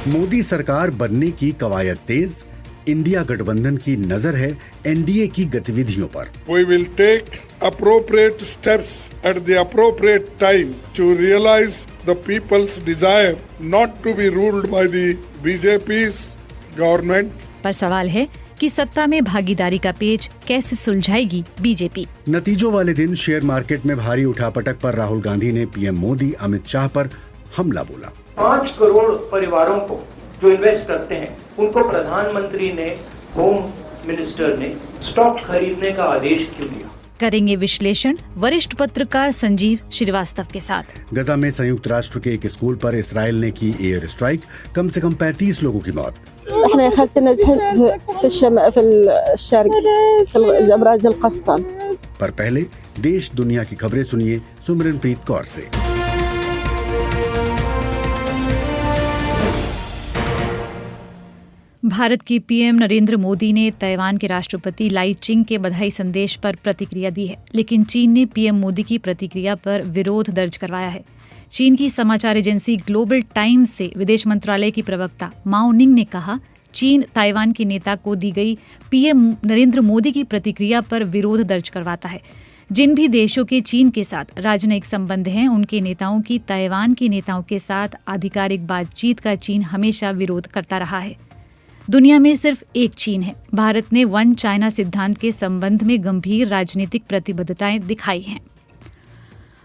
मोदी सरकार बनने की कवायद तेज, इंडिया गठबंधन की नजर है एनडीए की गतिविधियों पर। We will take appropriate steps at the appropriate time to realize the people's desire not to be ruled by the BJP's government. पर सवाल है कि सत्ता में भागीदारी का पेच कैसे सुलझाएगी बीजेपी। नतीजों वाले दिन शेयर मार्केट में भारी उठापटक पर राहुल गांधी ने पीएम मोदी अमित शाह पर हमला बोला। 5 करोड़ परिवारों को जो इन्वेस्ट करते हैं उनको प्रधानमंत्री ने, होम मिनिस्टर ने स्टॉक खरीदने का आदेश क्यों दिया? करेंगे विश्लेषण वरिष्ठ पत्रकार संजीव श्रीवास्तव के साथ। गजा में संयुक्त राष्ट्र के एक स्कूल पर इसराइल ने की एयर स्ट्राइक, कम से कम 35 लोगों की मौत। पर पहले देश दुनिया की खबरें सुनिए सुमरनप्रीत कौर से। भारत के पीएम नरेंद्र मोदी ने ताइवान के राष्ट्रपति लाई चिंग के बधाई संदेश पर प्रतिक्रिया दी है, लेकिन चीन ने पीएम मोदी की प्रतिक्रिया पर विरोध दर्ज करवाया है। चीन की समाचार एजेंसी ग्लोबल टाइम्स से विदेश मंत्रालय की प्रवक्ता माओ निंग ने कहा, चीन ताइवान के नेता को दी गई पीएम नरेंद्र मोदी की प्रतिक्रिया पर विरोध दर्ज करवाता है। जिन भी देशों के चीन के साथ राजनयिक संबंध हैं, उनके नेताओं की ताइवान के नेताओं के साथ आधिकारिक बातचीत का चीन हमेशा विरोध करता रहा है। दुनिया में सिर्फ एक चीन है। भारत ने वन चाइना सिद्धांत के संबंध में गंभीर राजनीतिक प्रतिबद्धताएं दिखाई हैं।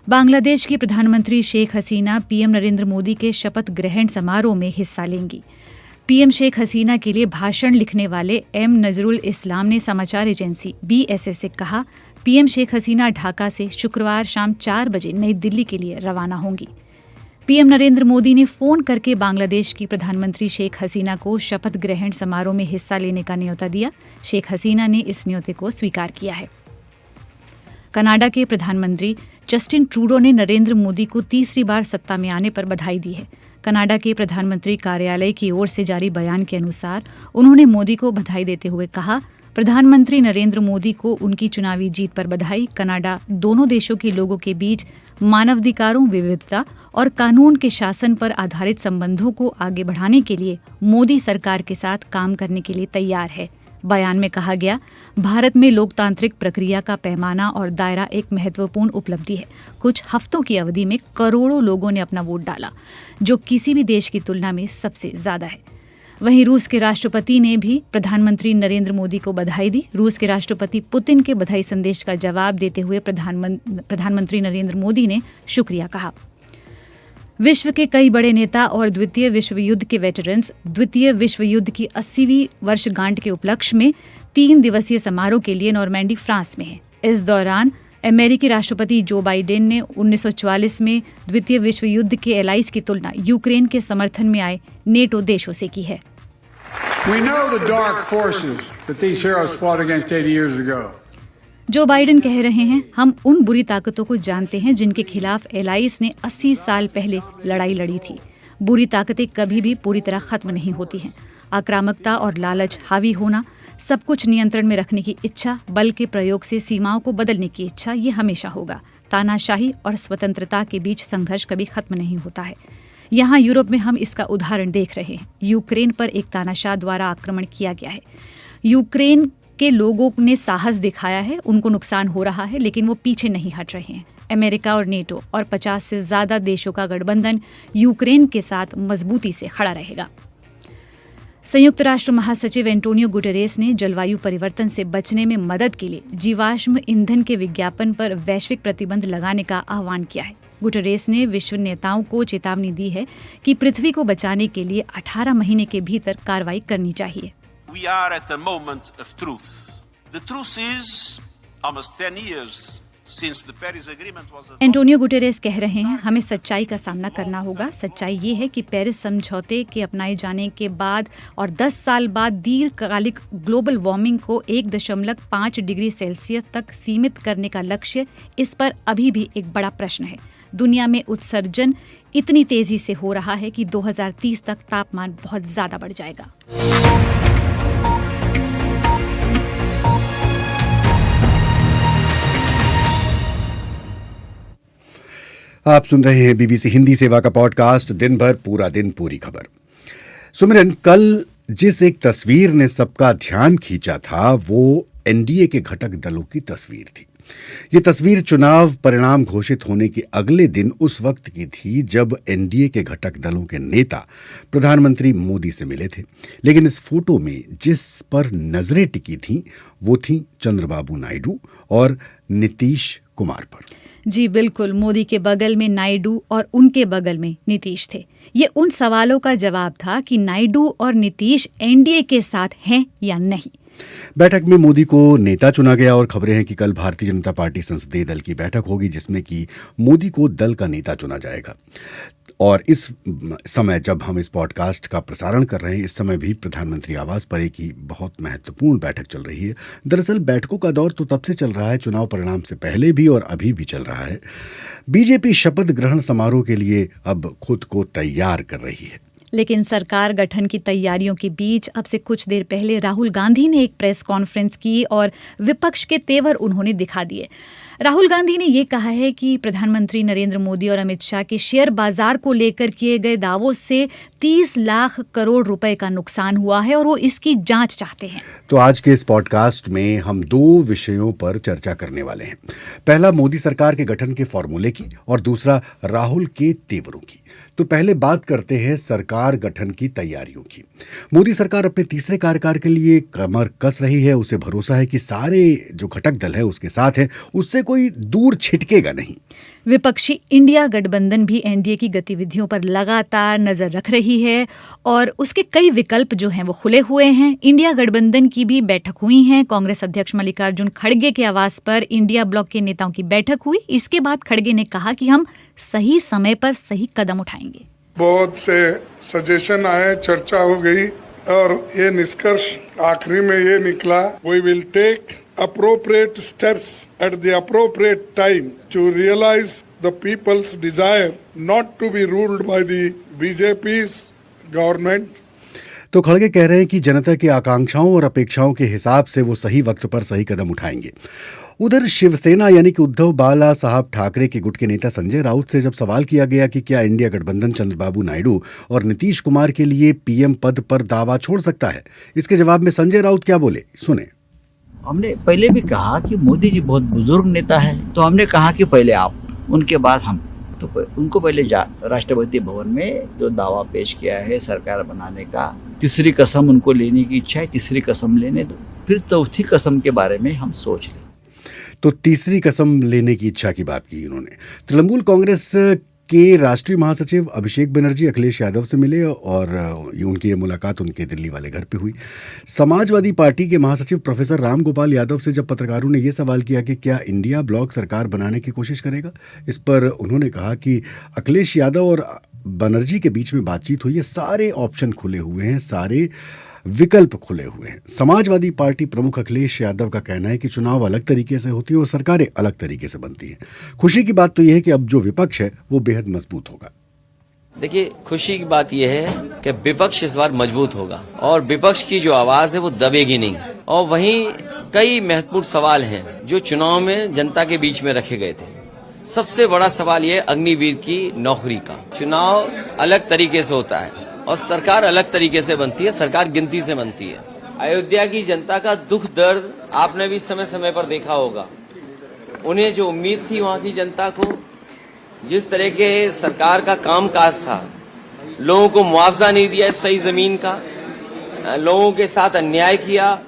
बांग्लादेश की प्रधानमंत्री शेख हसीना पीएम नरेंद्र मोदी के शपथ ग्रहण समारोह में हिस्सा लेंगी। पीएम शेख हसीना के लिए भाषण लिखने वाले एम नजरुल इस्लाम ने समाचार एजेंसी बीएसएस से कहा, पीएम शेख हसीना ढाका से शुक्रवार शाम 4 बजे नई दिल्ली के लिए रवाना होंगी। पीएम नरेंद्र मोदी ने फोन करके बांग्लादेश की प्रधानमंत्री शेख हसीना को शपथ ग्रहण समारोह में हिस्सा लेने का न्योता दिया। शेख हसीना ने इस न्योते को स्वीकार किया है। कनाडा के प्रधानमंत्री जस्टिन ट्रूडो ने नरेंद्र मोदी को तीसरी बार सत्ता में आने पर बधाई दी है। कनाडा के प्रधानमंत्री कार्यालय की ओर से जारी बयान के अनुसार उन्होंने मोदी को बधाई देते हुए कहा, प्रधानमंत्री नरेंद्र मोदी को उनकी चुनावी जीत पर बधाई। कनाडा दोनों देशों के लोगों के बीच मानवाधिकारों, विविधता और कानून के शासन पर आधारित संबंधों को आगे बढ़ाने के लिए मोदी सरकार के साथ काम करने के लिए तैयार है। बयान में कहा गया, भारत में लोकतांत्रिक प्रक्रिया का पैमाना और दायरा एक महत्वपूर्ण उपलब्धि है। कुछ हफ्तों की अवधि में करोड़ों लोगों ने अपना वोट डाला, जो किसी भी देश की तुलना में सबसे ज्यादा है। वहीं रूस के राष्ट्रपति ने भी प्रधानमंत्री नरेंद्र मोदी को बधाई दी। रूस के राष्ट्रपति पुतिन के बधाई संदेश का जवाब देते हुए प्रधानमंत्री नरेंद्र मोदी ने शुक्रिया कहा। विश्व के कई बड़े नेता और द्वितीय विश्व युद्ध के वेटरन्स द्वितीय विश्व युद्ध की 80वीं वर्षगांठ के उपलक्ष्य में 3 दिवसीय समारोह के लिए नॉर्मैंडी, फ्रांस में है। इस दौरान अमेरिकी राष्ट्रपति जो बाइडेन ने 1944 में द्वितीय विश्व युद्ध के एलाइज की तुलना यूक्रेन के समर्थन में आए नेटो देशों से की है। जो बाइडेन कह रहे हैं, हम उन बुरी ताकतों को जानते हैं जिनके खिलाफ एलाइज ने 80 साल पहले लड़ाई लड़ी थी। बुरी ताकतें कभी भी पूरी तरह खत्म नहीं होती हैं। आक्रामकता और लालच, हावी होना, सब कुछ नियंत्रण में रखने की इच्छा, बल के प्रयोग से सीमाओं को बदलने की इच्छा, ये हमेशा होगा। तानाशाही और स्वतंत्रता के बीच संघर्ष कभी खत्म नहीं होता है। यहाँ यूरोप में हम इसका उदाहरण देख रहे हैं। यूक्रेन पर एक तानाशाह द्वारा आक्रमण किया गया है। यूक्रेन के लोगों ने साहस दिखाया है, उनको नुकसान हो रहा है, लेकिन वो पीछे नहीं हट रहे हैं। अमेरिका और नेटो और 50 से ज्यादा देशों का गठबंधन यूक्रेन के साथ मजबूती से खड़ा रहेगा। संयुक्त राष्ट्र महासचिव एंटोनियो गुटेरेस ने जलवायु परिवर्तन से बचने में मदद के लिए जीवाश्म ईंधन के विज्ञापन पर वैश्विक प्रतिबंध लगाने का आह्वान किया है। गुटेरेस ने विश्व नेताओं को चेतावनी दी है कि पृथ्वी को बचाने के लिए 18 महीने के भीतर कार्रवाई करनी चाहिए। We are at a moment of truth. The truth is, almost 10 years since the Paris Agreement was adopted. Antonio Guterres कह रहे हैं, हमें सच्चाई का सामना करना होगा। सच्चाई ये है कि पेरिस समझौते के अपनाए जाने के बाद और 10 साल बाद दीर्घकालिक ग्लोबल वार्मिंग को 1.5 डिग्री सेल्सियस तक सीमित करने का लक्ष्य, इस पर अभी भी एक बड़ा प्रश्न है। दुनिया में उत्सर्जन इतनी तेजी से हो रहा है कि 2030 तक तापमान बहुत ज्यादा बढ़ जाएगा। आप सुन रहे हैं बीबीसी हिंदी सेवा का पॉडकास्ट दिन भर पूरा दिन पूरी खबर। सुमिरन, कल जिस एक तस्वीर ने सबका ध्यान खींचा था वो एनडीए के घटक दलों की तस्वीर थी। ये तस्वीर चुनाव परिणाम घोषित होने के अगले दिन उस वक्त की थी जब एनडीए के घटक दलों के नेता प्रधानमंत्री मोदी से मिले थे। लेकिन इस फोटो में जिस पर नजरें टिकी थीं वो थी चंद्रबाबू नायडू और नीतीश कुमार पर। जी बिल्कुल, मोदी के बगल में नायडू और उनके बगल में नीतीश थे। ये उन सवालों का जवाब था कि नायडू और नीतीश एनडीए के साथ हैं या नहीं। बैठक में मोदी को नेता चुना गया और खबरें हैं कि कल भारतीय जनता पार्टी संसदीय दल की बैठक होगी जिसमें कि मोदी को दल का नेता चुना जाएगा। और इस समय जब हम इस पॉडकास्ट का प्रसारण कर रहे हैं, इस समय भी प्रधानमंत्री आवास पर एक ही बहुत महत्वपूर्ण बैठक चल रही है। दरअसल बैठकों का दौर तो तब से चल रहा है, चुनाव परिणाम से पहले भी और अभी भी चल रहा है। बीजेपी शपथ ग्रहण समारोह के लिए अब खुद को तैयार कर रही है। लेकिन सरकार गठन की तैयारियों के बीच अब से कुछ देर पहले राहुल गांधी ने एक प्रेस कॉन्फ्रेंस की और विपक्ष के तेवर उन्होंने दिखा दिए। राहुल गांधी ने ये कहा है कि प्रधानमंत्री नरेंद्र मोदी और अमित शाह के शेयर बाजार को लेकर किए गए दावों से 30 लाख करोड़ रुपए का नुकसान हुआ है और वो इसकी जांच चाहते हैं। तो आज के इस पॉडकास्ट में हम दो विषयों पर चर्चा करने वाले हैं। पहला मोदी सरकार के गठन के फॉर्मूले की और दूसरा राहुल के तेवरों की। तो पहले बात करते हैं सरकार गठन की तैयारियों की। मोदी सरकार अपने तीसरे कार्यकाल के लिए कमर कस रही है। उसे भरोसा है कि सारे जो घटक दल है उसके साथ है, उससे कोई दूर छिटकेगा नहीं। विपक्षी इंडिया गठबंधन भी एनडीए की गतिविधियों पर लगातार नजर रख रही है और उसके कई विकल्प जो हैं वो खुले हुए हैं। इंडिया गठबंधन की भी बैठक हुई है। कांग्रेस अध्यक्ष मल्लिकार्जुन खड़गे के आवास पर इंडिया ब्लॉक के नेताओं की बैठक हुई। इसके बाद खड़गे ने कहा कि हम सही समय पर सही कदम उठाएंगे। बहुत से सजेशन आए, चर्चा हो गई और ये निष्कर्ष आखिरी में ये निकला, we will take appropriate steps at the appropriate time to realize the people's desire not to be ruled by the BJP's government. तो खड़गे कह रहे हैं कि जनता की आकांक्षाओं और अपेक्षाओं के हिसाब से वो सही वक्त पर सही कदम उठाएंगे। उधर शिवसेना यानी कि उद्धव बाला साहब ठाकरे के गुट के नेता संजय राउत से जब सवाल किया गया कि क्या इंडिया गठबंधन चंद्रबाबू नायडू और नीतीश कुमार के लिए पीएम पद पर दावा छोड़ सकता है, इसके जवाब में संजय राउत क्या बोले, सुने। हमने पहले भी कहा कि मोदी जी बहुत बुजुर्ग नेता है, तो हमने कहा कि पहले आप, उनके बाद हम। तो उनको पहले राष्ट्रपति भवन में जो दावा पेश किया है सरकार बनाने का, तीसरी कसम उनको लेने की इच्छा है, तीसरी कसम लेने दो, फिर चौथी कसम के बारे में हम सोच लें। तो तीसरी कसम लेने की इच्छा की बात की उन्होंने। तृणमूल कांग्रेस के राष्ट्रीय महासचिव अभिषेक बनर्जी अखिलेश यादव से मिले और उनकी ये मुलाकात उनके दिल्ली वाले घर पे हुई। समाजवादी पार्टी के महासचिव प्रोफेसर राम गोपाल यादव से जब पत्रकारों ने ये सवाल किया कि क्या इंडिया ब्लॉक सरकार बनाने की कोशिश करेगा, इस पर उन्होंने कहा कि अखिलेश यादव और बनर्जी के बीच में बातचीत हुई है, सारे ऑप्शन खुले हुए हैं, सारे विकल्प खुले हुए हैं। समाजवादी पार्टी प्रमुख अखिलेश यादव का कहना है कि चुनाव अलग तरीके से होती है और सरकारें अलग तरीके से बनती हैं। खुशी की बात तो यह है कि अब जो विपक्ष है वो बेहद मजबूत होगा। देखिए, खुशी की बात यह है कि विपक्ष इस बार मजबूत होगा और विपक्ष की जो आवाज है वो दबेगी नहीं। और वहीं कई महत्वपूर्ण सवाल हैं जो चुनाव में जनता के बीच में रखे गए थे। सबसे बड़ा सवाल ये अग्निवीर की नौकरी का। चुनाव अलग तरीके से होता है और सरकार अलग तरीके से बनती है, सरकार गिनती से बनती है। अयोध्या की जनता का दुख दर्द आपने भी समय समय पर देखा होगा। उन्हें जो उम्मीद थी वहां की जनता को, जिस तरह के सरकार का कामकाज था, लोगों को मुआवजा नहीं दिया सही जमीन का, लोगों के साथ अन्याय किया।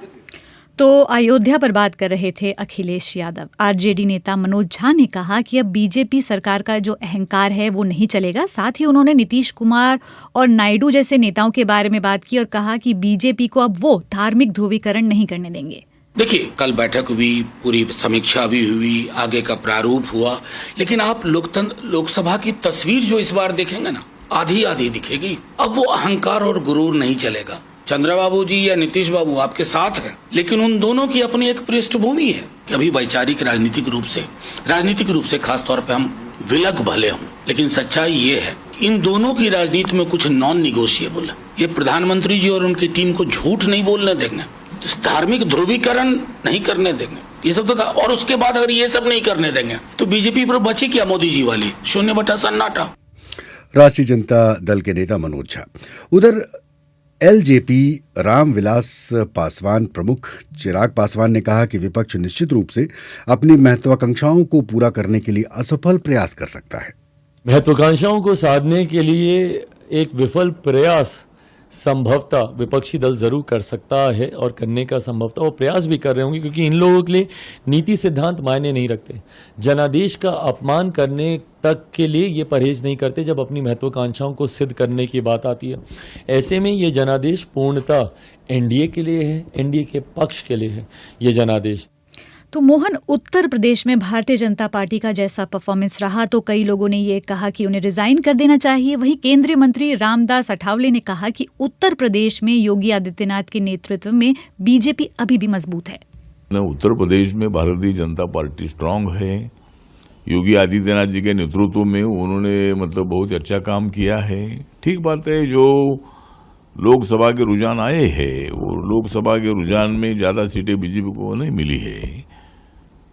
तो अयोध्या पर बात कर रहे थे अखिलेश यादव। आरजेडी नेता मनोज झा ने कहा कि अब बीजेपी सरकार का जो अहंकार है वो नहीं चलेगा। साथ ही उन्होंने नीतीश कुमार और नायडू जैसे नेताओं के बारे में बात की और कहा कि बीजेपी को अब वो धार्मिक ध्रुवीकरण नहीं करने देंगे। देखिए, कल बैठक हुई, पूरी समीक्षा भी हुई, आगे का प्रारूप हुआ, लेकिन आप लोकसभा की तस्वीर जो इस बार देखेंगे ना, आधी आधी दिखेगी। अब वो अहंकार और गुरूर नहीं चलेगा। चंद्रबाबू जी या नीतीश बाबू आपके साथ हैं, लेकिन उन दोनों की अपनी एक पृष्ठभूमि है कि अभी वैचारिक राजनीतिक रूप से खास तौर पे हम विलग भले हों, लेकिन सच्चाई ये है कि इन दोनों की राजनीति में कुछ नॉन निगोशिएबल है। ये प्रधानमंत्री जी और उनकी टीम को झूठ नहीं बोलने देंगे, धार्मिक ध्रुवीकरण नहीं करने देंगे, ये सब तो। और उसके बाद अगर ये सब नहीं करने देंगे तो बीजेपी पर बची क्या मोदी जी वाली 0/सन्नाटा। राष्ट्रीय जनता दल के नेता मनोज झा। उधर एलजेपी रामविलास पासवान प्रमुख चिराग पासवान ने कहा कि विपक्ष निश्चित रूप से अपनी महत्वाकांक्षाओं को पूरा करने के लिए असफल प्रयास कर सकता है। महत्वाकांक्षाओं को साधने के लिए एक विफल प्रयास संभवतः विपक्षी दल जरूर कर सकता है और करने का संभवतः वो प्रयास भी कर रहे होंगे, क्योंकि इन लोगों के लिए नीति सिद्धांत मायने नहीं रखते। जनादेश का अपमान करने तक के लिए ये परहेज नहीं करते जब अपनी महत्वाकांक्षाओं को सिद्ध करने की बात आती है। ऐसे में ये जनादेश पूर्णतः एनडीए के लिए है, एनडीए के पक्ष के लिए है ये जनादेश। तो मोहन, उत्तर प्रदेश में भारतीय जनता पार्टी का जैसा परफॉर्मेंस रहा तो कई लोगों ने ये कहा कि उन्हें रिजाइन कर देना चाहिए। वहीं केंद्रीय मंत्री रामदास अठावले ने कहा कि उत्तर प्रदेश में योगी आदित्यनाथ के नेतृत्व में बीजेपी अभी भी मजबूत है। उत्तर प्रदेश में भारतीय जनता पार्टी स्ट्रांग है। योगी आदित्यनाथ जी के नेतृत्व में उन्होंने बहुत अच्छा काम किया है। ठीक बात है, जो लोकसभा के रुझान आए हैं वो लोकसभा के रुझान में ज्यादा सीटें बीजेपी को नहीं मिली है।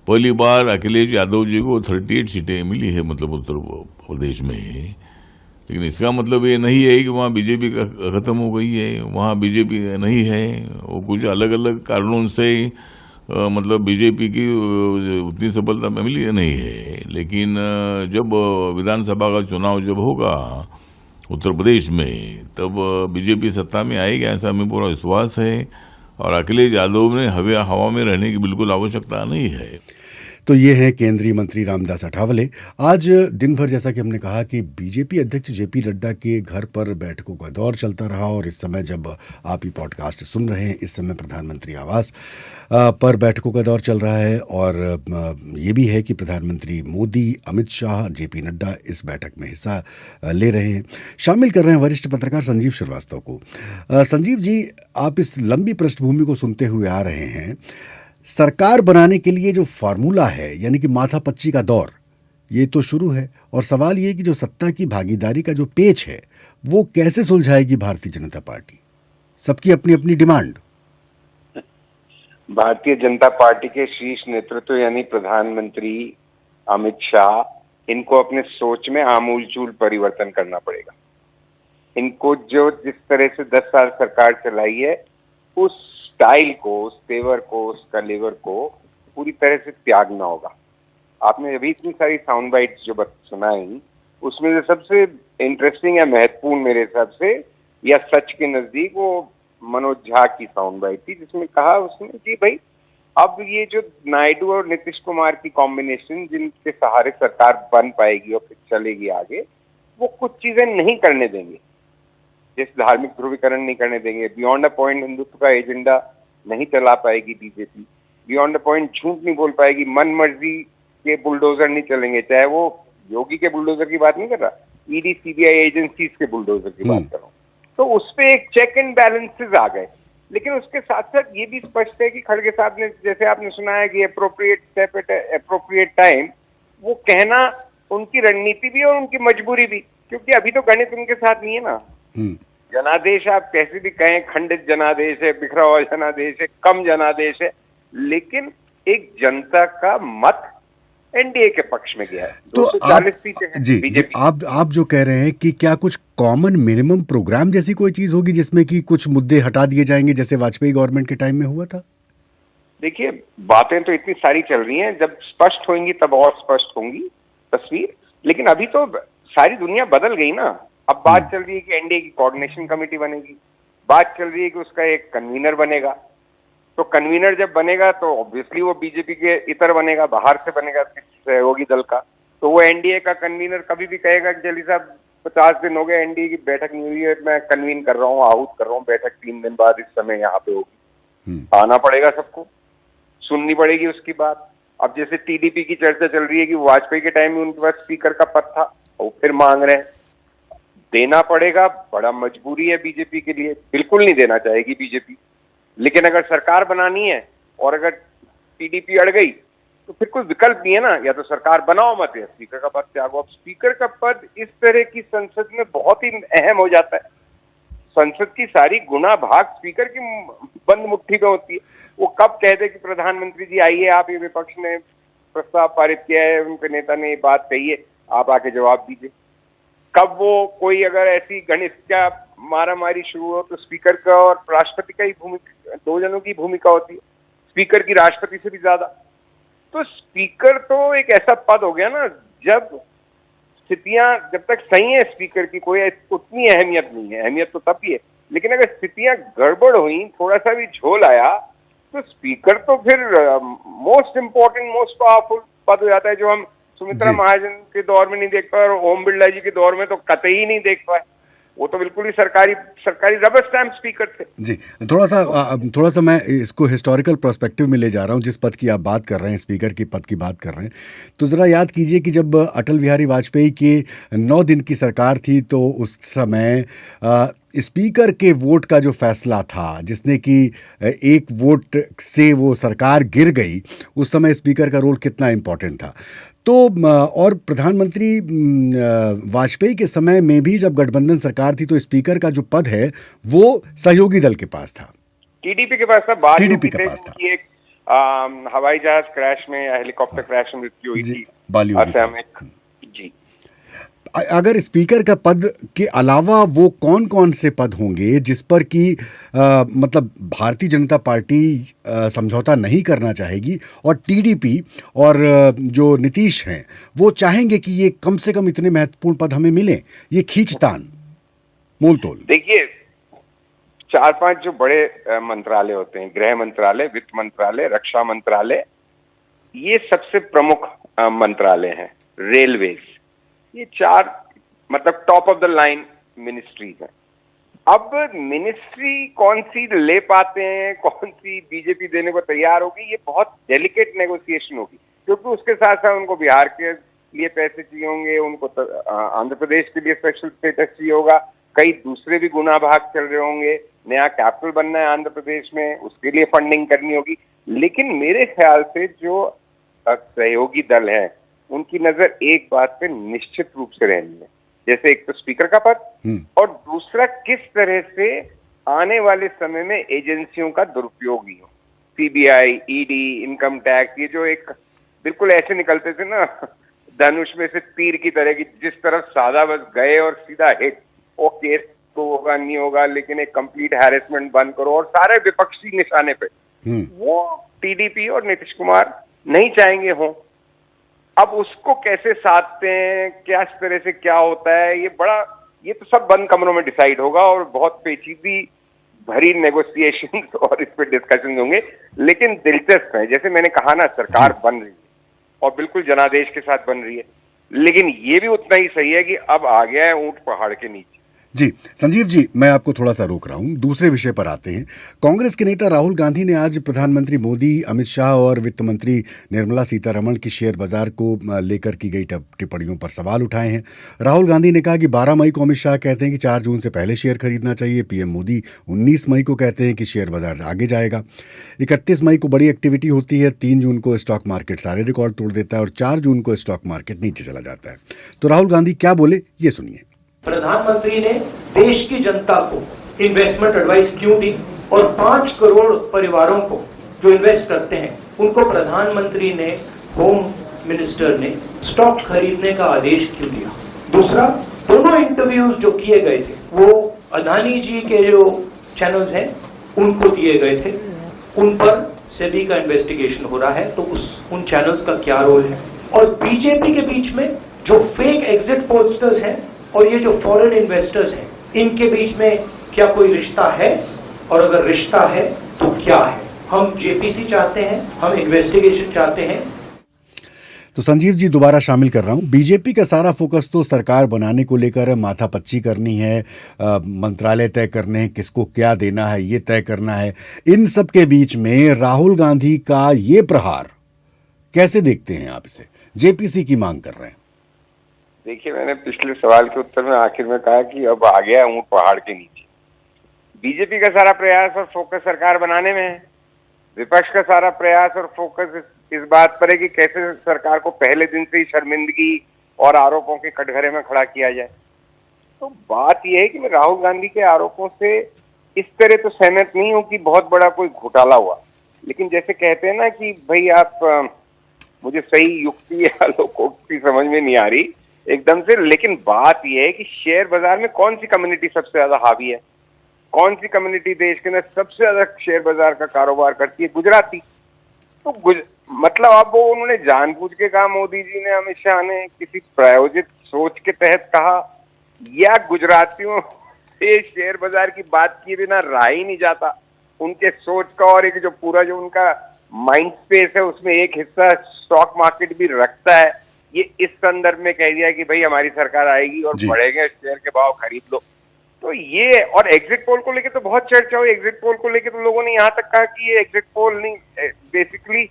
पहली बार अखिलेश यादव जी को 38 सीटें मिली है उत्तर प्रदेश में। लेकिन इसका मतलब ये नहीं है कि वहाँ बीजेपी खत्म हो गई है, वहाँ बीजेपी नहीं है। वो कुछ अलग अलग कारणों से बीजेपी की उतनी सफलता मिली नहीं है। लेकिन जब विधानसभा का चुनाव जब होगा उत्तर प्रदेश में, तब बीजेपी सत्ता में आएगी, ऐसा हमें पूरा विश्वास है। और अखिलेश यादव ने हवा में रहने की बिल्कुल आवश्यकता नहीं है। तो ये है केंद्रीय मंत्री रामदास अठावले। आज दिन भर जैसा कि हमने कहा कि बीजेपी अध्यक्ष जेपी नड्डा के घर पर बैठकों का दौर चलता रहा, और इस समय जब आप ये पॉडकास्ट सुन रहे हैं, इस समय प्रधानमंत्री आवास पर बैठकों का दौर चल रहा है। और ये भी है कि प्रधानमंत्री मोदी, अमित शाह, जेपी नड्डा इस बैठक में हिस्सा ले रहे हैं। शामिल कर रहे हैं वरिष्ठ पत्रकार संजीव श्रीवास्तव को। संजीव जी, आप इस लंबी पृष्ठभूमि को सुनते हुए आ रहे हैं। सरकार बनाने के लिए जो फार्मूला है, यानी कि माथापच्ची का दौर, ये तो शुरू है, और सवाल ये कि जो सत्ता की भागीदारी का जो पेच है वो कैसे सुलझाएगी भारतीय जनता पार्टी? सबकी अपनी अपनी डिमांड। भारतीय जनता पार्टी के शीर्ष नेतृत्व यानी प्रधानमंत्री अमित शाह, इनको अपने सोच में आमूलचूल परिवर्तन करना पड़ेगा। इनको जो जिस तरह से 10 साल सरकार चलाई है, उस स्टाइल को, उस तेवर को, उस कलेवर को पूरी तरह से त्यागना होगा। आपने अभी इतनी सारी साउंड बाइट्स जो सुनाई, उसमें जो सबसे इंटरेस्टिंग या महत्वपूर्ण मेरे हिसाब से या सच के नजदीक वो मनोज झा की साउंड बाइट थी, जिसमें कहा उसने कि भाई अब ये जो नायडू और नीतीश कुमार की कॉम्बिनेशन जिनके सहारे सरकार बन पाएगी और फिर चलेगी आगे, वो कुछ चीजें नहीं करने देंगे। जैसे धार्मिक ध्रुवीकरण नहीं करने देंगे, बियॉन्ड अ पॉइंट हिंदुत्व का एजेंडा नहीं चला पाएगी बीजेपी, बियॉन्ड अ पॉइंट झूठ नहीं बोल पाएगी, मन मर्जी के बुलडोजर नहीं चलेंगे। चाहे वो योगी के बुलडोजर की बात नहीं कर रहा, ईडी सीबीआई एजेंसीज के बुलडोजर की बात कर रहा हूँ। तो उस पे एक चेक एंड बैलेंसेस आ गए। लेकिन उसके साथ साथ ये भी स्पष्ट है कि खड़गे साहब ने, जैसे आपने सुना है कि appropriate step at appropriate time, वो कहना उनकी रणनीति भी और उनकी मजबूरी भी, क्योंकि अभी तो गणित उनके साथ नहीं है ना। जनादेश आप कैसे भी कहें, खंडित जनादेश है, बिखरा हुआ जनादेश है, कम जनादेश है, लेकिन एक जनता का मत एनडीए के पक्ष में गया है। तो 240 सीटें हैं बीजेपी। आप जो कह रहे हैं कि क्या कुछ कॉमन मिनिमम प्रोग्राम जैसी कोई चीज होगी जिसमें कि कुछ मुद्दे हटा दिए जाएंगे, जैसे वाजपेयी गवर्नमेंट के टाइम में हुआ था? देखिए, बातें तो इतनी सारी चल रही हैं, जब स्पष्ट होंगी तब और स्पष्ट होंगी तस्वीर। लेकिन अभी तो सारी दुनिया बदल गई ना। अब बात चल रही है कि एनडीए की कोऑर्डिनेशन कमेटी बनेगी, बात चल रही है कि उसका एक कन्वीनर बनेगा। तो कन्वीनर जब बनेगा तो ऑब्वियसली वो बीजेपी के इतर बनेगा, बाहर से बनेगा सहयोगी दल का। तो वो एनडीए का कन्वीनर कभी भी कहेगा कि जल्दी साहब 50 दिन हो गए एनडीए की बैठक नहीं हुई है, मैं कन्वीन कर रहा हूँ, आहूत कर रहा हूँ बैठक, 3 दिन बाद इस समय यहाँ पे होगी। आना पड़ेगा सबको, सुननी पड़ेगी उसकी बात। अब जैसे टीडीपी की चर्चा चल रही है कि वाजपेयी के टाइम में उनके पास स्पीकर का पद था, वो फिर मांग रहे हैं, देना पड़ेगा। बड़ा मजबूरी है बीजेपी के लिए, बिल्कुल नहीं देना चाहेगी बीजेपी। लेकिन अगर सरकार बनानी है और अगर टीडीपी अड़ गई तो फिर कोई विकल्प नहीं है ना, या तो सरकार बनाओ मत या स्पीकर का पद त्यागो। अब स्पीकर का पद इस तरह की संसद में बहुत ही अहम हो जाता है। संसद की सारी गुना भाग स्पीकर की बंद मुट्ठी में होती है। वो कब कह दे कि प्रधानमंत्री जी आइए, आप ये विपक्ष ने प्रस्ताव पारित किया है, उनके नेता ने ये बात कही है, आप आके जवाब दीजिए। कब वो कोई अगर ऐसी गणित का मारामारी शुरू हो तो स्पीकर का और राष्ट्रपति का ही भूमिका, दो जनों की भूमिका होती है, स्पीकर की राष्ट्रपति से भी ज्यादा। तो स्पीकर तो एक ऐसा पद हो गया ना, जब स्थितियां जब तक सही है स्पीकर की कोई उतनी अहमियत नहीं है, अहमियत तो तब ही है, लेकिन अगर स्थितियां गड़बड़ हुई, थोड़ा सा भी झोल आया, तो स्पीकर तो फिर मोस्ट इम्पोर्टेंट, मोस्ट पावरफुल पद हो जाता है, जो हम सुमित्रा महाजन के दौर में नहीं देख पाए और ओम बिरला जी के दौर में तो कतई नहीं देख पाए। वो तो बिल्कुल ही सरकारी रबर स्टैम्प स्पीकर थे। जी, थोड़ा सा मैं इसको हिस्टोरिकल पर्सपेक्टिव में ले जा रहा हूँ। जिस पद की आप बात कर रहे हैं, स्पीकर की पद की बात कर रहे हैं, तो ज़रा याद कीजिए कि जब अटल बिहारी वाजपेयी की 9 दिन की सरकार थी, तो उस समय स्पीकर के वोट का जो फैसला था, जिसने कि एक वोट से वो सरकार गिर गई, उस समय स्पीकर का रोल कितना इम्पोर्टेंट था। तो और प्रधानमंत्री वाजपेयी के समय में भी जब गठबंधन सरकार थी, तो स्पीकर का जो पद है वो सहयोगी दल के पास था, टीडीपी के पास था। टीडीपी के पास था। एक हवाई जहाज क्रैश में, हेलीकॉप्टर क्रैश में मृत्यु हुई थी असम में। जी, अगर स्पीकर का पद के अलावा वो कौन कौन से पद होंगे जिस पर कि मतलब भारतीय जनता पार्टी समझौता नहीं करना चाहेगी, और टीडीपी और जो नीतीश हैं वो चाहेंगे कि ये कम से कम इतने महत्वपूर्ण पद हमें मिलें, ये खींचतान मोल तोल? देखिए, 4-5 जो बड़े मंत्रालय होते हैं, गृह मंत्रालय, वित्त मंत्रालय, रक्षा मंत्रालय, ये सबसे प्रमुख मंत्रालय हैं। रेलवेज, ये 4 मतलब top of the line ministries हैं। अब मिनिस्ट्री कौन सी ले पाते हैं, कौन सी बीजेपी देने को तैयार होगी, ये बहुत डेलिकेट नेगोशिएशन होगी, क्योंकि उसके साथ साथ उनको बिहार के लिए पैसे चाहिए होंगे, उनको आंध्र प्रदेश के लिए स्पेशल स्टेटस चाहिए होगा, कई दूसरे भी गुना भाग चल रहे होंगे, नया कैपिटल बनना है आंध्र प्रदेश में, उसके लिए फंडिंग करनी होगी। लेकिन मेरे ख्याल से जो सहयोगी दल है, उनकी नजर एक बात पे निश्चित रूप से रहनी है, जैसे एक तो स्पीकर का पद, और दूसरा किस तरह से आने वाले समय में एजेंसियों का दुरुपयोग ही हो। सीबीआई, ईडी, इनकम टैक्स, ये जो एक बिल्कुल ऐसे निकलते थे ना धनुष में से तीर की तरह की, जिस तरफ सादा बस गए और सीधा हिट, वो केस तो होगा नहीं होगा, लेकिन एक कंप्लीट हैरेसमेंट बंद करो, और सारे विपक्षी निशाने पे, वो टीडीपी और नीतीश कुमार नहीं चाहेंगे हो। अब उसको कैसे साधते हैं, क्या इस तरह से क्या होता है, ये तो सब बंद कमरों में डिसाइड होगा, और बहुत पेचीदी भरी नेगोशिएशंस और इस पे डिस्कशन होंगे। लेकिन दिलचस्प है, जैसे मैंने कहा ना, सरकार बन रही है और बिल्कुल जनादेश के साथ बन रही है, लेकिन ये भी उतना ही सही है कि अब आ गया है ऊंट पहाड़ के नीचे। जी, संजीव जी, मैं आपको थोड़ा सा रोक रहा हूं, दूसरे विषय पर आते हैं। कांग्रेस के नेता राहुल गांधी ने आज प्रधानमंत्री मोदी, अमित शाह और वित्त मंत्री निर्मला सीतारमण की शेयर बाजार को लेकर की गई टिप्पणियों पर सवाल उठाए हैं। राहुल गांधी ने कहा कि 12 मई को अमित शाह कहते हैं कि 4 जून से पहले शेयर खरीदना चाहिए, पीएम मोदी 19 मई को कहते हैं कि शेयर बाजार आगे जाएगा, 31 मई को बड़ी एक्टिविटी होती है, 3 जून को स्टॉक मार्केट सारे रिकॉर्ड तोड़ देता है और 4 जून को स्टॉक मार्केट नीचे चला जाता है। तो राहुल गांधी क्या बोले, ये सुनिए। प्रधानमंत्री ने देश की जनता को इन्वेस्टमेंट एडवाइस क्यों दी, और 5 करोड़ परिवारों को जो इन्वेस्ट करते हैं उनको प्रधानमंत्री ने, होम मिनिस्टर ने स्टॉक खरीदने का आदेश क्यों दिया। दूसरा, दोनों इंटरव्यूज जो किए गए थे वो अदानी जी के जो चैनल्स हैं उनको दिए गए थे, उन पर सेबी का इन्वेस्टिगेशन हो रहा है, तो उन चैनल्स का क्या रोल है। और बीजेपी के बीच में जो फेक एग्जिट पोस्टर्स हैं और ये जो फॉरेन इन्वेस्टर्स हैं, इनके बीच में क्या कोई रिश्ता है, और अगर रिश्ता है तो क्या है। हम जेपीसी चाहते हैं, हम इन्वेस्टिगेशन चाहते हैं। तो संजीव जी, दोबारा शामिल कर रहा हूं, बीजेपी का सारा फोकस तो सरकार बनाने को लेकर, माथापच्ची करनी है, मंत्रालय तय करने हैं, किसको क्या देना है ये तय करना है। इन सब के बीच में राहुल गांधी का ये प्रहार कैसे देखते हैं आप इसे? जेपीसी की मांग कर रहे हैं। देखिए, मैंने पिछले सवाल के उत्तर में आखिर में कहा कि अब आ गया ऊंट पहाड़ के नीचे। बीजेपी का सारा प्रयास और फोकस सरकार बनाने में है, विपक्ष का सारा प्रयास और फोकस इस बात पर है कि कैसे सरकार को पहले दिन से ही शर्मिंदगी और आरोपों के कटघरे में खड़ा किया जाए। तो बात यह है कि मैं राहुल गांधी के आरोपों से इस तरह तो सहमत नहीं हूं कि बहुत बड़ा कोई घोटाला हुआ, लेकिन जैसे कहते हैं ना कि भाई आप मुझे सही युक्ति या लोकोक्ति समझ में नहीं आ रही, एकदम से। लेकिन बात यह है कि शेयर बाजार में कौन सी कम्युनिटी सबसे ज्यादा हावी है, कौन सी कम्युनिटी देश के अंदर सबसे ज्यादा शेयर बाजार का कारोबार करती है? गुजराती। तो मतलब अब वो उन्होंने जानबूझ के कहा, मोदी जी ने, अमित शाह ने, किसी प्रायोजित सोच के तहत कहा, या गुजरातियों से शेयर बाजार की बात किए बिना रहा ही नहीं जाता? उनके सोच का और एक जो पूरा जो उनका माइंड स्पेस है उसमें एक हिस्सा स्टॉक मार्केट भी रखता है। ये इस संदर्भ में कह दिया कि भाई हमारी सरकार आएगी और बढ़ेंगे शेयर के भाव, खरीद लो। तो ये, और एग्जिट पोल को लेके तो बहुत चर्चा हुई। एग्जिट पोल को लेके तो लोगों ने यहाँ तक कहा कि ये एग्जिट पोल नहीं, बेसिकली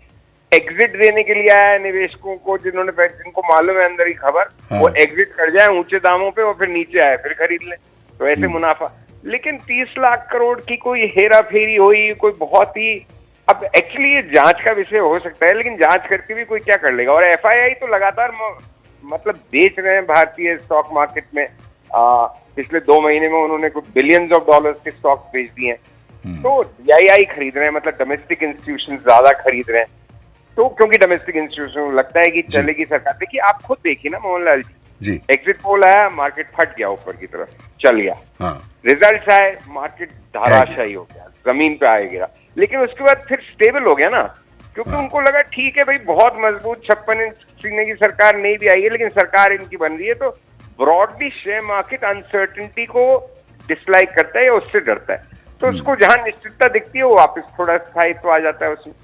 एग्जिट देने के लिए आया है निवेशकों को, जिनको मालूम है अंदर ही खबर, वो एग्जिट कर जाए ऊंचे दामों पे और फिर नीचे आए फिर खरीद ले, तो ऐसे मुनाफा। लेकिन 30 लाख करोड़ की कोई हेरा फेरी हुई, कोई बहुत ही, अब एक्चुअली ये जांच का विषय हो सकता है, लेकिन जांच करके भी कोई क्या कर लेगा? और एफआईआई तो लगातार मतलब बेच रहे हैं भारतीय स्टॉक मार्केट में। पिछले 2 महीने में उन्होंने कुछ बिलियंस ऑफ डॉलर्स के स्टॉक बेच दिए हैं। तो डीआईआई खरीद रहे हैं, मतलब डोमेस्टिक इंस्टीट्यूशन ज्यादा खरीद रहे हैं। तो क्योंकि डोमेस्टिक इंस्टीट्यूशन को लगता है कि चलेगी सरकार। देखिए, आप खुद देखिए ना मोहनलाल जी, एग्जिट पोल आया, मार्केट फट गया, ऊपर की तरफ चल गया। रिजल्ट्स आए, मार्केट धाराशायी हो गया, जमीन पे आए गिरा। लेकिन उसके बाद फिर स्टेबल हो गया ना, क्योंकि उनको लगा ठीक है भाई, बहुत मजबूत 56 इंच सीने की सरकार नहीं भी आई है, लेकिन सरकार इनकी बन रही है। तो ब्रॉडली शेयर मार्केट अनसर्टेनिटी को डिसलाइक करता है या उससे डरता है। तो उसको जहां निश्चितता दिखती है वो वापस थोड़ा स्थायित्व आ जाता है उसमें।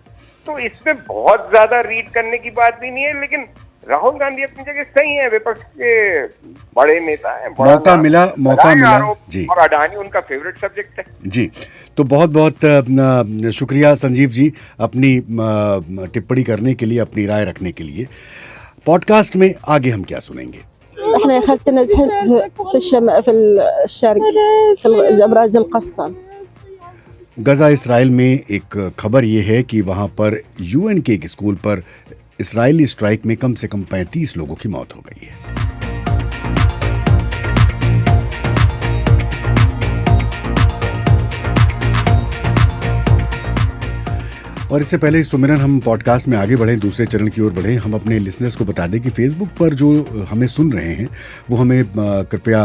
तो इसमें बहुत ज्यादा रीड करने की बात भी नहीं है। लेकिन राहुल गांधी अपनी जगह सही है, विपक्ष के बड़े नेता हैं, मौका मिला जी, और अडानी उनका फेवरेट सब्जेक्ट है जी। तो बहुत बहुत शुक्रिया संजीव जी, अपनी टिप्पणी करने के लिए, अपनी राय रखने के लिए। पॉडकास्ट में आगे हम क्या सुनेंगे? गजा इसराइल में एक खबर ये है कि वहाँ पर यूएन के एक स्कूल पर इसराइली स्ट्राइक में कम से कम 35 लोगों की मौत हो गई है। और इससे पहले सुमिरन, हम पॉडकास्ट में आगे बढ़ें, दूसरे चरण की ओर बढ़ें, हम अपने लिसनर्स को बता दें कि फेसबुक पर जो हमें सुन रहे हैं वो हमें कृपया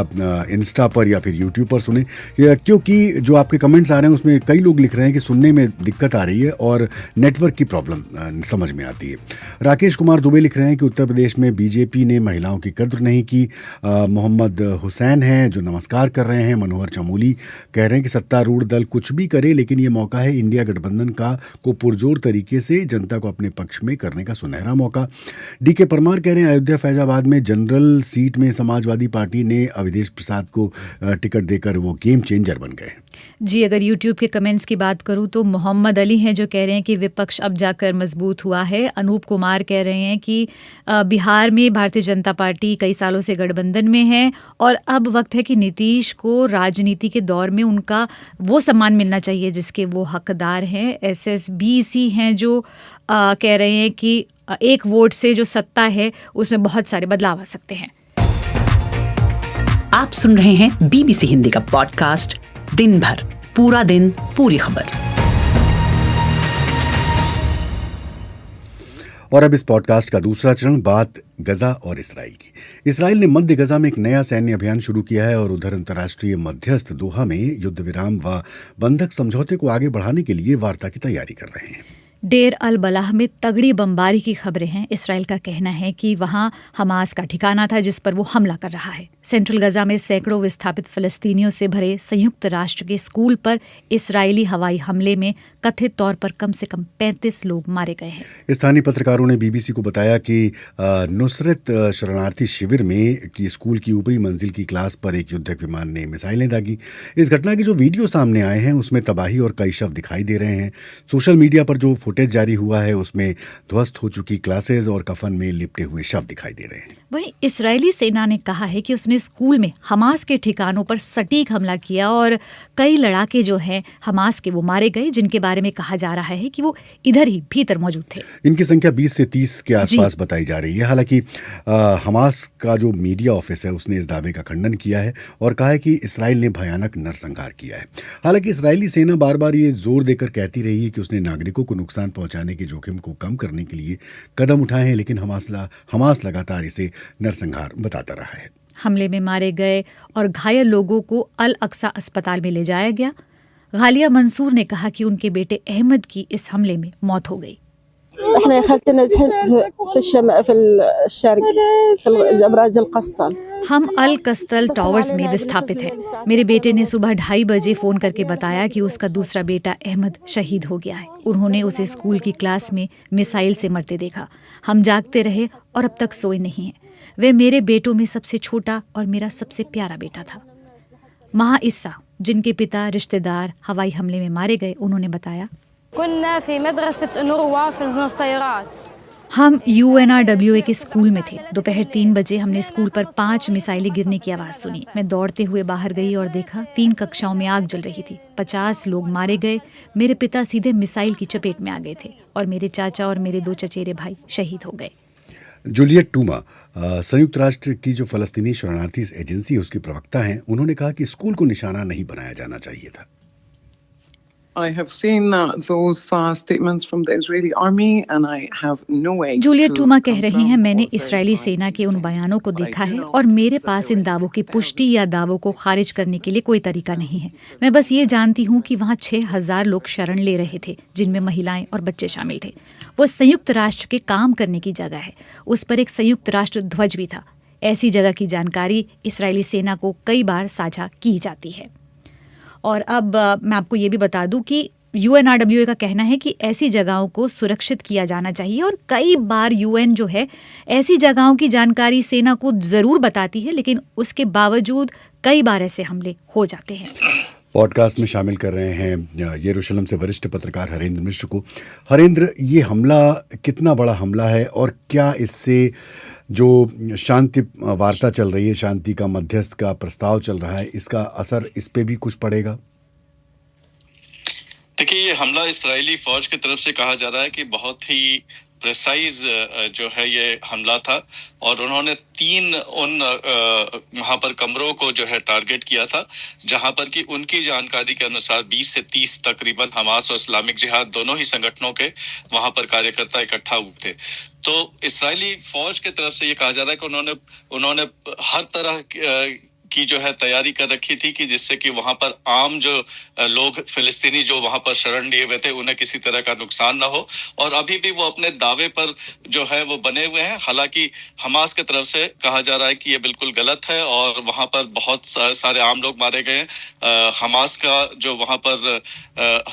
इंस्टा पर या फिर यूट्यूब पर सुने, क्योंकि जो आपके कमेंट्स आ रहे हैं उसमें कई लोग लिख रहे हैं कि सुनने में दिक्कत आ रही है और नेटवर्क की प्रॉब्लम समझ में आती है। राकेश कुमार दुबे लिख रहे हैं कि उत्तर प्रदेश में बीजेपी ने महिलाओं की कद्र नहीं की। मोहम्मद हुसैन हैं जो नमस्कार कर रहे हैं। मनोहर चमोली कह रहे हैं कि सत्तारूढ़ दल कुछ भी करे, लेकिन ये मौका है इंडिया गठबंधन का को पुरजोर तरीके से जनता को अपने पक्ष में करने का सुनहरा मौका। डीके परमार कह रहे हैं अयोध्या फैजाबाद में जनरल सीट में समाजवादी पार्टी ने अवधेश प्रसाद को टिकट देकर वो गेम चेंजर बन गए। जी, अगर यूट्यूब के कमेंट्स की बात करूं तो मोहम्मद अली हैं जो कह रहे हैं कि विपक्ष अब जाकर मजबूत हुआ है। अनूप कुमार कह रहे हैं कि बिहार में भारतीय जनता पार्टी कई सालों से गठबंधन में है और अब वक्त है कि नीतीश को राजनीति के दौर में उनका वो सम्मान मिलना चाहिए जिसके वो हकदार हैं। SSBC हैं जो कह रहे हैं कि एक वोट से जो सत्ता है उसमें बहुत सारे बदलाव आ सकते हैं। आप सुन रहे हैं BBC हिंदी का पॉडकास्ट दिन भर, पूरा दिन, पूरी खबर। और अब इस पॉडकास्ट का दूसरा चरण, बात गजा और इसराइल की। इसराइल ने मध्य गजा में एक नया सैन्य अभियान शुरू किया है और उधर अंतर्राष्ट्रीय मध्यस्थ दोहा में युद्ध विराम व बंधक समझौते को आगे बढ़ाने के लिए वार्ता की तैयारी कर रहे हैं। डेर अल बलाह में तगड़ी बमबारी की खबरें हैं। इसराइल का कहना है कि वहां हमास का ठिकाना था जिस पर वो हमला कर रहा है। सेंट्रल गजा में सैकड़ों विस्थापित फलस्तीनियों से भरे संयुक्त राष्ट्र के स्कूल पर इसराइली हवाई हमले में कथित तौर पर कम से कम 35 लोग मारे गए हैं। स्थानीय पत्रकारों ने BBC को बताया कि नुसरत शरणार्थी शिविर में की स्कूल की ऊपरी मंजिल की क्लास पर एक युद्धक विमान ने मिसाइलें दागी। इस घटना के जो वीडियो सामने आए हैं उसमें तबाही और कई शव दिखाई दे रहे हैं। सोशल मीडिया पर जो फुटेज जारी हुआ है उसमें ध्वस्त हो चुकी क्लासेस और कफन में लिपटे हुए शव दिखाई दे रहे हैं। वहीं इसराइली सेना ने कहा है कि उसने स्कूल में हमास के ठिकानों पर सटीक हमला किया और कई लड़ाके जो हैं हमास के वो मारे गए, जिनके बारे में कहा जा रहा है कि वो इधर ही भीतर मौजूद थे। इनकी संख्या 20 से 30 के आसपास बताई जा रही है। हालांकि हमास का जो मीडिया ऑफिस है उसने इस दावे का खंडन किया है और कहा है कि इसराइल ने भयानक नरसंहार किया है। हालांकि इसराइली सेना बार बार ये जोर देकर कहती रही है कि उसने नागरिकों को नुकसान नुकसान पहुंचाने के जोखिम को कम करने के लिए कदम उठाए हैं, लेकिन हमास लगातार इसे नरसंहार बताता रहा है। हमले में मारे गए और घायल लोगों को अल अक्सा अस्पताल में ले जाया गया। गालिया मंसूर ने कहा कि उनके बेटे अहमद की इस हमले में मौत हो गई। हम अल कस्तल टावर्स में विस्थापित हैं। मेरे बेटे ने सुबह 2:30 बजे फोन करके बताया कि उसका दूसरा बेटा अहमद शहीद हो गया है। उन्होंने उसे स्कूल की क्लास में मिसाइल से मरते देखा। हम जागते रहे और अब तक सोए नहीं हैं। वे मेरे बेटों में सबसे छोटा और मेरा सबसे प्यारा बेटा था। महा इस्सा, जिनके पिता रिश्तेदार हवाई हमले में मारे गए, उन्होंने बताया, हम UNRWA के स्कूल में थे। दोपहर 3 बजे हमने स्कूल पर 5 मिसाइलें गिरने की आवाज़ सुनी। मैं दौड़ते हुए बाहर गई और देखा 3 कक्षाओं में आग जल रही थी। 50 लोग मारे गए। मेरे पिता सीधे मिसाइल की चपेट में आ गए थे और मेरे चाचा और मेरे 2 चचेरे भाई शहीद हो गए। जूलियट टूमा, संयुक्त राष्ट्र की जो फलस्तीनी शरणार्थी एजेंसी है उसकी प्रवक्ता हैं, उन्होंने कहा कि स्कूल को निशाना नहीं बनाया जाना चाहिए था। I have seen those statements from the Israeli army and I have no way. Juliet टूमा कह रही हैं, मैंने इस्राएली सेना के उन बयानों को देखा है और मेरे पास इन दावों की पुष्टि या दावों को खारिज करने के लिए कोई तरीका नहीं है। मैं बस ये जानती हूँ कि वहाँ 6000 लोग शरण ले रहे थे, जिनमें महिलाएं और बच्चे शामिल थे। वो संयुक्त राष्ट्र के काम करने की जगह है। उस पर एक संयुक्त राष्ट्र ध्वज भी था। ऐसी जगह की जानकारी इस्राएली सेना को कई बार साझा की जाती है। और अब मैं आपको ये भी बता दूं कि UNRWA का कहना है कि ऐसी जगहों को सुरक्षित किया जाना चाहिए और कई बार UN जो है ऐसी जगहों की जानकारी सेना को ज़रूर बताती है, लेकिन उसके बावजूद कई बार ऐसे हमले हो जाते हैं। पॉडकास्ट में शामिल कर रहे हैं यरूशलेम से वरिष्ठ पत्रकार हरेंद्र मिश्र को। हरेंद्र, ये हमला कितना बड़ा हमला है और क्या इससे जो शांति वार्ता चल रही है, शांति का मध्यस्थ का प्रस्ताव चल रहा है, इसका असर इस पे भी कुछ पड़ेगा? देखिए, ये हमला इस्राएली फौज की तरफ से कहा जा रहा है कि बहुत ही प्रिसाइज जो है ये हमला था और उन्होंने 3 उन वहां पर कमरों को जो है टारगेट किया था जहां पर कि उनकी जानकारी के अनुसार 20 से 30 तकरीबन हमास और इस्लामिक जिहाद दोनों ही संगठनों के वहां पर कार्यकर्ता इकट्ठा हुए थे। तो इस्राएली फौज की तरफ से ये कहा जा रहा है कि उन्होंने हर तरह की जो है तैयारी कर रखी थी कि जिससे कि वहां पर आम जो लोग फिलिस्तीनी जो वहां पर शरण लिए हुए थे उन्हें किसी तरह का नुकसान ना हो। और अभी भी वो अपने दावे पर जो है वो बने हुए हैं। हालांकि हमास की तरफ से कहा जा रहा है कि ये बिल्कुल गलत है और वहां पर बहुत सारे आम लोग मारे गए हैं। हमास का जो वहां पर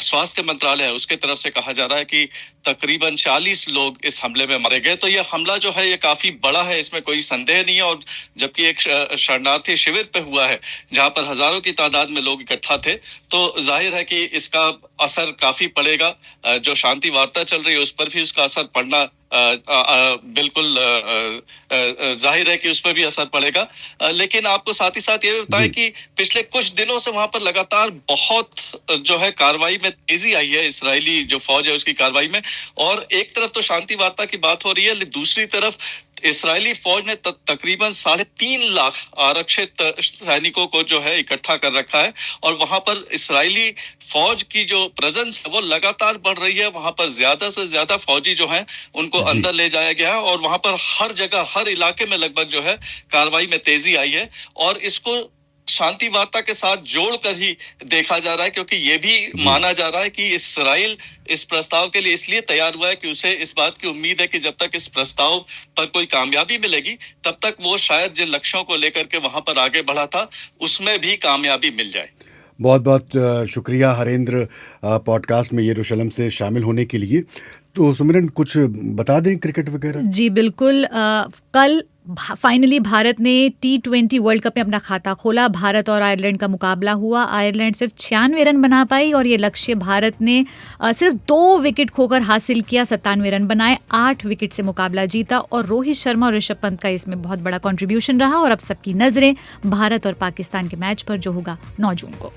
स्वास्थ्य मंत्रालय है उसके तरफ से कहा जा रहा है कि तकरीबन 40 लोग इस हमले में मारे गए। तो ये हमला जो है ये काफी बड़ा है, इसमें कोई संदेह नहीं है। और जबकि एक शरणार्थी शिविर पे हुआ है जहां पर हजारों की तादाद में लोग इकट्ठा थे, तो जाहिर है कि इसका असर काफी पड़ेगा। जो शांति वार्ता चल रही है उस पर भी उसका असर पड़ना बिल्कुल जाहिर है कि उस पर भी असर पड़ेगा। लेकिन आपको साथ ही साथ ये भी बताएं कि पिछले कुछ दिनों से वहां पर लगातार बहुत जो है कार्रवाई में तेजी आई है, इस्राएली जो फौज है उसकी कार्रवाई में। और एक तरफ तो शांति वार्ता की बात हो रही है, दूसरी तरफ इस्राएली फौज ने तकरीबन 3.5 लाख आरक्षित सैनिकों को जो है इकट्ठा कर रखा है और वहां पर इस्राएली फौज की जो प्रेजेंस है वो लगातार बढ़ रही है। वहां पर ज्यादा से ज्यादा फौजी जो हैं उनको अंदर ले जाया गया है और वहां पर हर जगह हर इलाके में लगभग जो है कार्रवाई में तेजी आई है। और इसको शांति वार्ता के साथ जोड़कर ही देखा जा रहा है, क्योंकि ये भी माना जा रहा है कि इस्राइल इस प्रस्ताव के लिए इसलिए तैयार हुआ है कि उसे इस बात की उम्मीद है कि जब तक इस प्रस्ताव पर कोई कामयाबी मिलेगी तब तक वो शायद जिन लक्ष्यों को लेकर के वहां पर आगे बढ़ा था उसमें भी कामयाबी मिल जाए। बहुत बहुत शुक्रिया हरेंद्र, पॉडकास्ट में यरूशलेम से शामिल होने के लिए। तो सुमिरन, कुछ बता दें क्रिकेट वगैरह? जी बिल्कुल। कल फाइनली भारत ने T20 वर्ल्ड कप में अपना खाता खोला। भारत और आयरलैंड का मुकाबला हुआ। आयरलैंड सिर्फ 96 रन बना पाई और ये लक्ष्य भारत ने सिर्फ 2 विकेट खोकर हासिल किया। 97 रन बनाए, 8 विकेट से मुकाबला जीता और रोहित शर्मा और ऋषभ पंत का इसमें बहुत बड़ा कंट्रीब्यूशन रहा। और अब सबकी नजरें भारत और पाकिस्तान के मैच पर जो होगा 9 जून को।